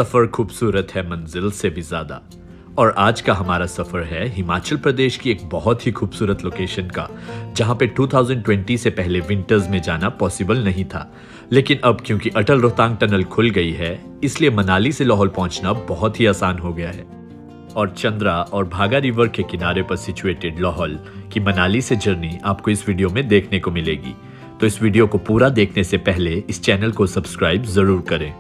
सफर खूबसूरत है मंजिल से भी ज्यादा। और आज का हमारा सफर है हिमाचल प्रदेश की एक बहुत ही खूबसूरत लोकेशन का, जहां पे 2020 से पहले विंटर्स में जाना पॉसिबल नहीं था। लेकिन अब क्योंकि अटल रोहतांग टनल खुल गई है, इसलिए मनाली से लाहौल पहुंचना बहुत ही आसान हो गया है। और चंद्रा और भागा रिवर के किनारे पर सिचुएटेड लाहौल की मनाली से जर्नी आपको इस वीडियो में देखने को मिलेगी। तो इस वीडियो को पूरा देखने से पहले इस चैनल को सब्सक्राइब जरूर करें।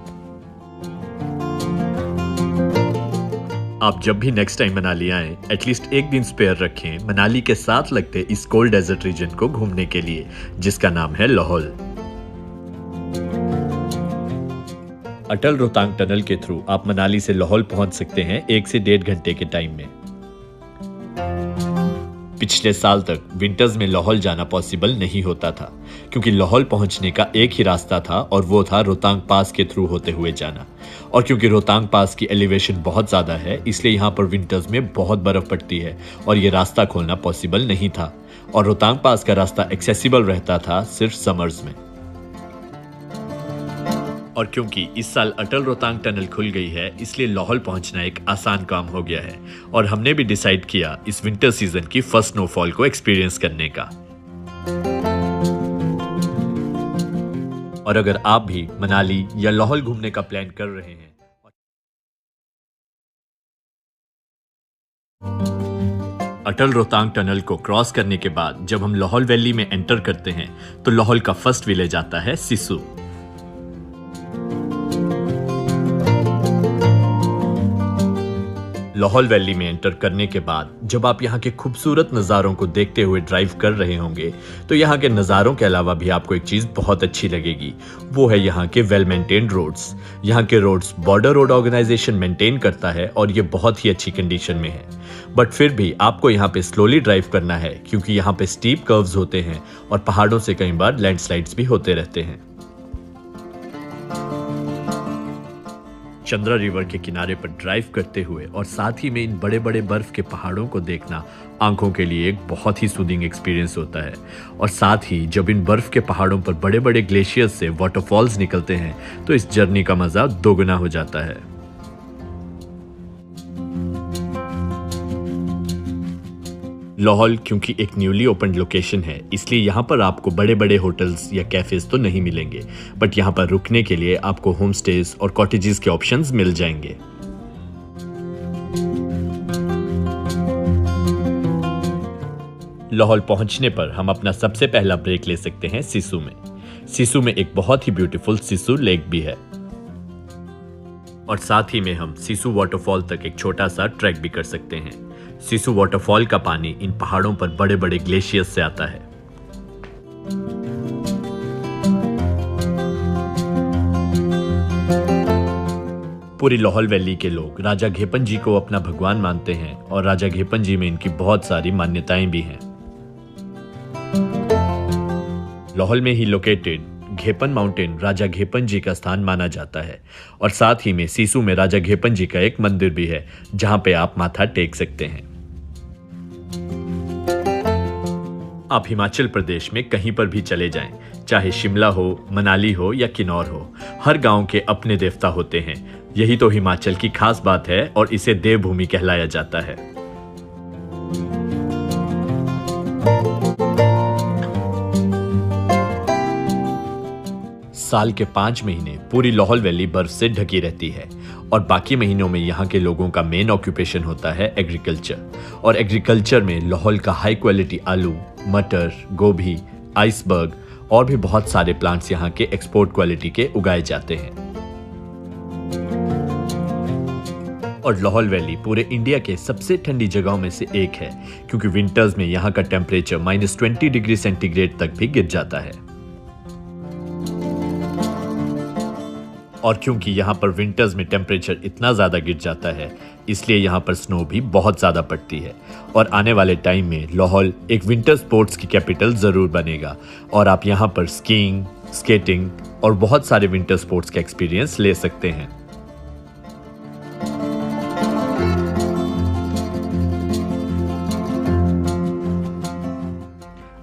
आप जब भी नेक्स्ट टाइम मनाली आएं, एटलीस्ट एक दिन स्पेयर रखें मनाली के साथ लगते इस कोल्ड डेजर्ट रीजन को घूमने के लिए, जिसका नाम है लाहौल। अटल रोहतांग टनल के थ्रू आप मनाली से लाहौल पहुंच सकते हैं 1 से 1.5 घंटे के टाइम में। पिछले साल तक विंटर्स में लाहौल जाना पॉसिबल नहीं होता था, क्योंकि लाहौल पहुंचने का एक ही रास्ता था और वो था रोहतांग पास के थ्रू होते हुए जाना। और क्योंकि रोहतांग पास की एलिवेशन बहुत ज़्यादा है, इसलिए यहाँ पर विंटर्स में बहुत बर्फ पड़ती है और ये रास्ता खोलना पॉसिबल नहीं था। और रोहतांग पास का रास्ता एक्सेसिबल रहता था सिर्फ समर्स में। और क्योंकि इस साल अटल रोहतांग टनल खुल गई है, इसलिए लाहौल पहुंचना एक आसान काम हो गया है। और हमने भी डिसाइड किया इस विंटर सीजन की फर्स्ट स्नोफॉल को एक्सपीरियंस करने का। और अगर आप भी मनाली या लाहौल घूमने का प्लान कर रहे हैं, अटल रोहतांग टनल को क्रॉस करने के बाद जब हम लाहौल वैली में एंटर करते हैं, तो लाहौल का फर्स्ट विलेज आता है सिसु। लाहौल वैली में एंटर करने के बाद जब आप यहाँ के खूबसूरत नज़ारों को देखते हुए ड्राइव कर रहे होंगे, तो यहाँ के नज़ारों के अलावा भी आपको एक चीज़ बहुत अच्छी लगेगी। वो है यहाँ के वेल मेंटेन्ड रोड्स। यहाँ के roads border road organisation maintain करता है और ये बहुत ही अच्छी कंडीशन में है। बट फिर भी आपको यहाँ पे स्लोली ड्राइव करना है, क्योंकि यहाँ पे स्टीप कर्व्स होते हैं और पहाड़ों से कई बार लैंडस्लाइड्स भी होते रहते हैं। चंद्रा रिवर के किनारे पर ड्राइव करते हुए और साथ ही में इन बड़े बड़े बर्फ के पहाड़ों को देखना आंखों के लिए एक बहुत ही सूदिंग एक्सपीरियंस होता है। और साथ ही जब इन बर्फ के पहाड़ों पर बड़े बड़े ग्लेशियर्स से वाटरफॉल्स निकलते हैं, तो इस जर्नी का मजा दोगुना हो जाता है। लाहौल क्योंकि एक न्यूली ओपन लोकेशन है, इसलिए यहाँ पर आपको बड़े बड़े होटल्स या कैफेज तो नहीं मिलेंगे, बट यहाँ पर रुकने के लिए आपको होम स्टेज और कॉटेजेस के ऑप्शंस मिल जाएंगे। लाहौल पहुंचने पर हम अपना सबसे पहला ब्रेक ले सकते हैं सिसु में। सिसु में एक बहुत ही ब्यूटीफुल सिसु लेक भी है। और साथ ही में हम सिसु वाटरफॉल तक एक छोटा सा ट्रैक भी कर सकते हैं। सिसु वाटरफॉल का पानी इन पहाड़ों पर बड़े बड़े ग्लेशियर्स से आता है। पूरी लाहौल वैली के लोग राजा घेपन जी को अपना भगवान मानते हैं और राजा घेपन जी में इनकी बहुत सारी मान्यताएं भी हैं। लाहौल में ही लोकेटेड घेपन माउंटेन राजा घेपन जी का स्थान माना जाता है। और साथ ही में सिसु में राजा घेपन जी का एक मंदिर भी है, जहां पे आप माथा टेक सकते हैं। आप हिमाचल प्रदेश में कहीं पर भी चले जाएं, चाहे शिमला हो, मनाली हो या किन्नौर हो, हर गांव के अपने देवता होते हैं। यही तो हिमाचल की खास बात है और इसे देवभूमि कहलाया जाता है। साल के 5 महीने पूरी लाहौल वैली बर्फ से ढकी रहती है और बाकी महीनों में यहाँ के लोगों का मेन ऑक्यूपेशन होता है एग्रीकल्चर। और एग्रीकल्चर में लाहौल का हाई क्वालिटी आलू, मटर, गोभी, आइसबर्ग और भी बहुत सारे प्लांट्स यहाँ के एक्सपोर्ट क्वालिटी के उगाए जाते हैं। और लाहौल वैली पूरे इंडिया के सबसे ठंडी जगहों में से एक है, क्योंकि विंटर्स में यहाँ का टेम्परेचर -20 डिग्री सेंटीग्रेड तक भी गिर जाता है। और क्योंकि यहाँ पर विंटर्स में टेम्परेचर इतना ज़्यादा गिर जाता है, इसलिए यहाँ पर स्नो भी बहुत ज़्यादा पड़ती है। और आने वाले टाइम में लाहौल एक विंटर स्पोर्ट्स की कैपिटल ज़रूर बनेगा और आप यहाँ पर स्कीइंग, स्केटिंग और बहुत सारे विंटर स्पोर्ट्स का एक्सपीरियंस ले सकते हैं।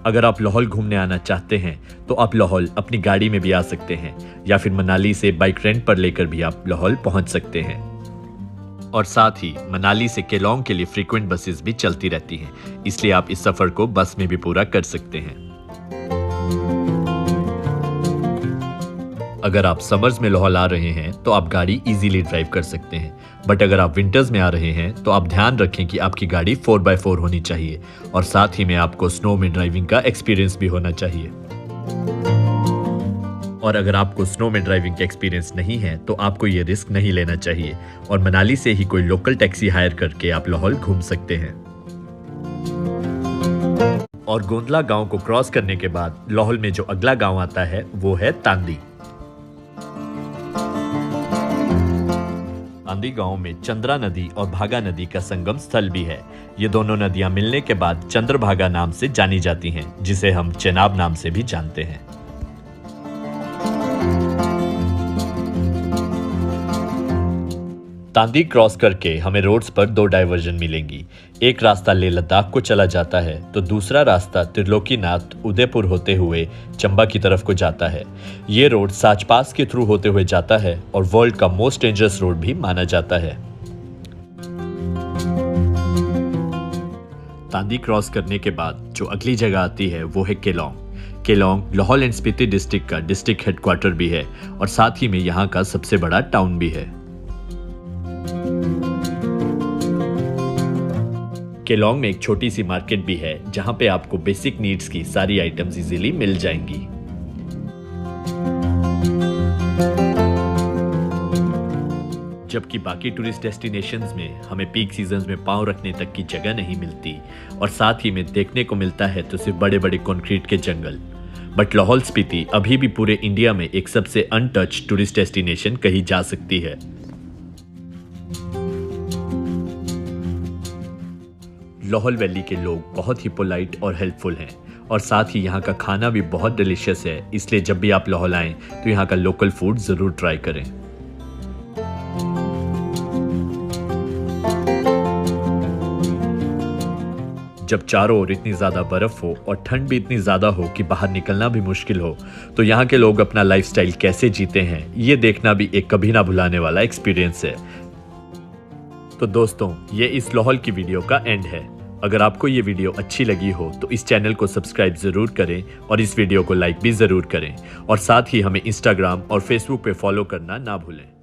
अगर आप लाहौल घूमने आना चाहते हैं तो आप लाहौल अपनी गाड़ी में भी आ सकते हैं या फिर मनाली से बाइक रेंट पर लेकर भी आप लाहौल पहुंच सकते हैं। और साथ ही मनाली से केलोंग के लिए फ्रीक्वेंट बसेस भी चलती रहती हैं, इसलिए आप इस सफर को बस में भी पूरा कर सकते हैं। अगर आप समर्स में लाहौल आ रहे हैं तो आप गाड़ी इजीली ड्राइव कर सकते हैं, बट अगर आप विंटर्स में आ रहे हैं तो आप ध्यान रखें कि आपकी गाड़ी 4x4 होनी चाहिए और साथ ही में आपको स्नो में ड्राइविंग का एक्सपीरियंस भी होना चाहिए। और अगर आपको स्नो में ड्राइविंग का एक्सपीरियंस नहीं है तो आपको ये रिस्क नहीं लेना चाहिए और मनाली से ही कोई लोकल टैक्सी हायर करके आप लाहौल घूम सकते हैं। और गोंदला गांव को क्रॉस करने के बाद लाहौल में जो अगला गांव आता है वो है तांदी। तांदी गांव में चंद्रा नदी और भागा नदी का संगम स्थल भी है। ये दोनों नदियां मिलने के बाद चंद्रभागा नाम से जानी जाती हैं, जिसे हम चेनाब नाम से भी जानते हैं। तांदी क्रॉस करके हमें रोड्स पर 2 डाइवर्जन मिलेंगी। एक रास्ता लेह लद्दाख को चला जाता है तो दूसरा रास्ता त्रिलोकीनाथ उदयपुर होते हुए चंबा की तरफ को जाता है। ये रोड साच पास के थ्रू होते हुए जाता है और वर्ल्ड का मोस्ट डेंजरस रोड भी माना जाता है। तांदी क्रॉस करने के बाद जो अगली जगह आती है वो है केलोंग। केलोंग लाहौल एंड स्पीति डिस्ट्रिक्ट का डिस्ट्रिक्ट हेडक्वार्टर भी है और साथ ही में यहाँ का सबसे बड़ा टाउन भी है। केलोंग में एक छोटी सी मार्केट भी है जहां पे आपको बेसिक नीड्स की सारी आइटम्स इजीली मिल जाएंगी। जबकि बाकी टूरिस्ट डेस्टिनेशंस में हमें पीक सीजन्स में पांव रखने तक की जगह नहीं मिलती और साथ ही में देखने को मिलता है तो सिर्फ बड़े बड़े कंक्रीट के जंगल, बट लाहौल स्पीति अभी भी पूरे इंडिया में एक सबसे अनटच टूरिस्ट डेस्टिनेशन कही जा सकती है। लाहौल वैली के लोग बहुत ही पोलाइट और हेल्पफुल हैं और साथ ही यहाँ का खाना भी बहुत डिलीशियस है, इसलिए जब भी आप लाहौल आएं तो यहाँ का लोकल फूड जरूर ट्राई करें। जब चारों ओर इतनी ज्यादा बर्फ हो और ठंड भी इतनी ज्यादा हो कि बाहर निकलना भी मुश्किल हो तो यहाँ के लोग अपना लाइफस्टाइल कैसे जीते हैं ये देखना भी एक कभी ना भुलाने वाला एक्सपीरियंस है। तो दोस्तों, ये इस लाहौल की वीडियो का एंड है। अगर आपको ये वीडियो अच्छी लगी हो तो इस चैनल को सब्सक्राइब जरूर करें और इस वीडियो को लाइक भी जरूर करें और साथ ही हमें इंस्टाग्राम और फेसबुक पे फॉलो करना ना भूलें।